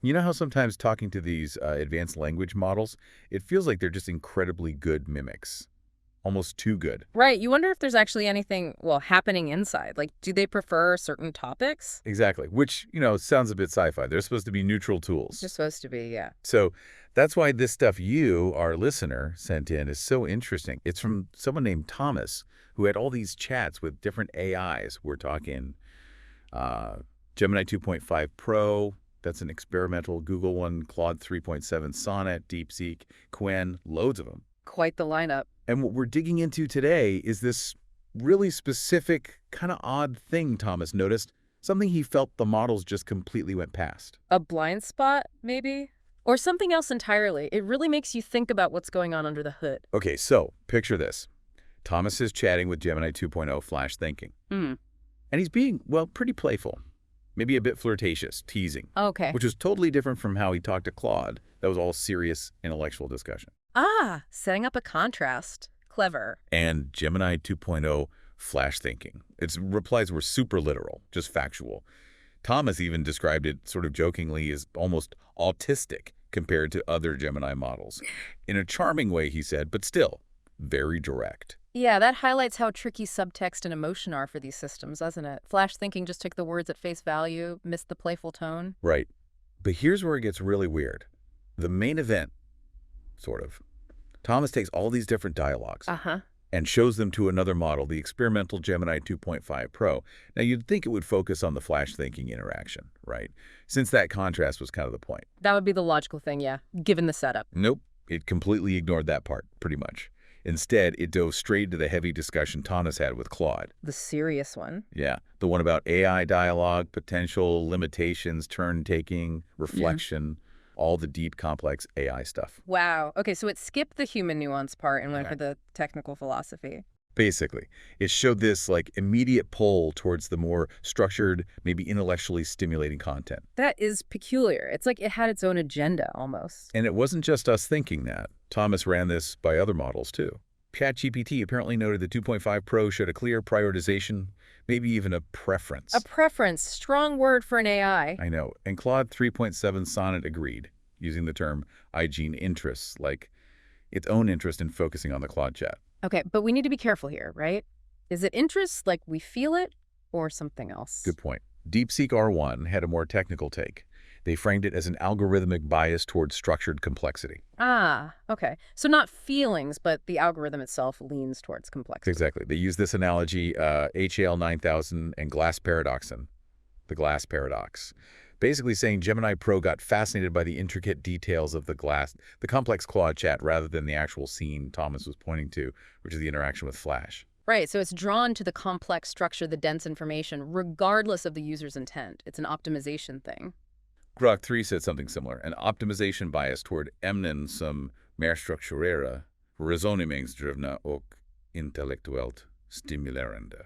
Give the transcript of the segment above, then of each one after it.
You know how sometimes talking to these advanced language models, it feels like they're just incredibly good mimics. Almost too good. Right. You wonder if there's actually anything, well, happening inside. Like, do they prefer certain topics? Exactly. Which, sounds a bit sci-fi. They're supposed to be neutral They're tools. supposed to be, yeah. So that's why this stuff you, our listener, sent in is so interesting. It's from someone named Thomas, who had all these chats with different AIs. We're talking uh, Gemini 2.5 Pro. That's an experimental Google one. Claude 3.7 Sonnet, DeepSeek, Qwen, loads of them. Quite the lineup. And what we're digging into today is this really specific, kind of odd thing Thomas noticed, something he felt the models just completely went past. A blind spot, maybe? Or something else entirely. It really makes you think about what's going on under the hood. Okay, so picture this. Thomas is chatting with Gemini 2.0 Flash Thinking. Hmm. And he's being, well, pretty playful. Maybe a bit flirtatious, teasing. Okay. Which was totally different from how he talked to Claude. That was all serious intellectual discussion. Ah, setting up a contrast. Clever. And Gemini 2.0 Flash Thinking. Its replies were super literal, just factual. Thomas even described it sort of jokingly as almost autistic compared to other Gemini models. In a charming way, he said, but still very direct. Yeah, that highlights how tricky subtext and emotion are for these systems, doesn't it? Flash thinking just took the words at face value, missed the playful tone. Right. But here's where it gets really weird. The main event, sort of. Thomas takes all these different dialogues Uh-huh. and shows them to another model, the experimental Gemini 2.5 Pro. Now, you'd think it would focus on the flash thinking interaction, right? Since that contrast was kind of the point. That would be the logical thing, yeah, given the setup. Nope. It completely ignored that part, pretty much. Instead, it dove straight into the heavy discussion Thomas had with Claude. The serious one. Yeah, the one about AI dialogue, potential limitations, turn-taking, reflection, all the deep, complex AI stuff. Wow. Okay, so it skipped the human nuance part and went Okay. for the technical philosophy. Basically, it showed this immediate pull towards the more structured, maybe intellectually stimulating content. That is peculiar. It's like it had its own agenda, almost. And it wasn't just us thinking that. Thomas ran this by other models, too. ChatGPT apparently noted the 2.5 Pro showed a clear prioritization, maybe even a preference. A preference, strong word for an AI. I know. And Claude 3.7 Sonnet agreed, using the term hygiene interests, like its own interest in focusing on the Claude chat. Okay, but we need to be careful here, right? Is it interest, like we feel it, or something else? Good point. DeepSeek R1 had a more technical take. They framed it as an algorithmic bias towards structured complexity. Ah, okay. So not feelings, but the algorithm itself leans towards complexity. Exactly. They use this analogy, HAL 9000 and glass paradoxon, the glass paradox. Basically saying Gemini Pro got fascinated by the intricate details of the complex Claude chat rather than the actual scene Thomas was pointing to, which is the interaction with Flash. Right, so it's drawn to the complex structure, the dense information, regardless of the user's intent. It's an optimization thing. Grok 3 said something similar, an optimization bias toward ämnen som mer strukturerade, resonemangdrivna och intellektuellt stimulerande.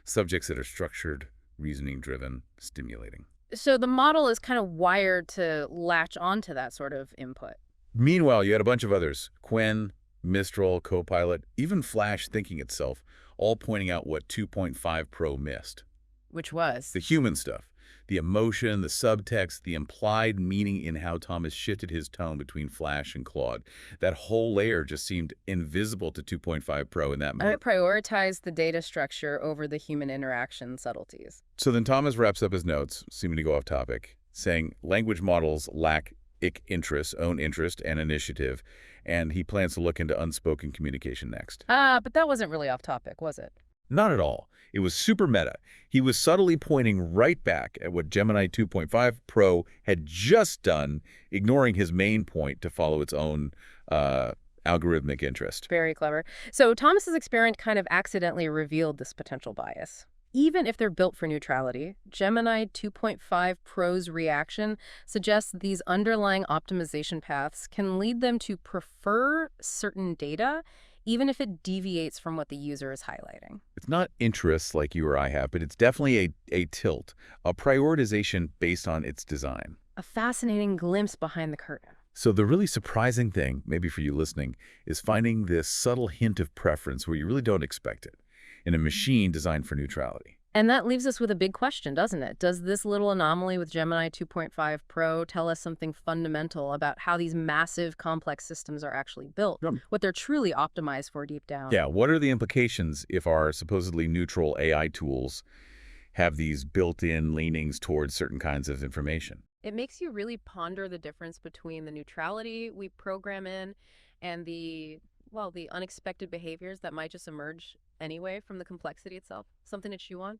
Subjects that are structured, reasoning-driven, stimulating. So the model is kind of wired to latch onto that sort of input. Meanwhile, you had a bunch of others, Qwen, Mistral, Copilot, even Flash thinking itself, all pointing out what 2.5 Pro missed. Which was? The human stuff, the emotion, the subtext, the implied meaning in how Thomas shifted his tone between Flash and Claude. That whole layer just seemed invisible to 2.5 Pro in that And moment. it prioritized the data structure over the human interaction subtleties. So then Thomas wraps up his notes, seeming to go off topic, saying language models lack own interest and initiative, and he plans to look into unspoken communication next. Ah, but that wasn't really off topic, was it? Not at all. It was super meta. He was subtly pointing right back at what Gemini 2.5 Pro had just done, ignoring his main point to follow its own algorithmic interest. Very clever. So Thomas's experiment kind of accidentally revealed this potential bias. Even if they're built for neutrality, Gemini 2.5 Pro's reaction suggests these underlying optimization paths can lead them to prefer certain data, even if it deviates from what the user is highlighting. It's not interests like you or I have, but it's definitely a tilt, a prioritization based on its design. A fascinating glimpse behind the curtain. So the really surprising thing, maybe for you listening, is finding this subtle hint of preference where you really don't expect it in a machine designed for neutrality. And that leaves us with a big question, doesn't it? Does this little anomaly with Gemini 2.5 Pro tell us something fundamental about how these massive, complex systems are actually built, Yep. what they're truly optimized for deep down? Yeah, what are the implications if our supposedly neutral AI tools have these built-in leanings towards certain kinds of information? It makes you really ponder the difference between the neutrality we program in and the unexpected behaviors that might just emerge anyway from the complexity itself. Something to chew on.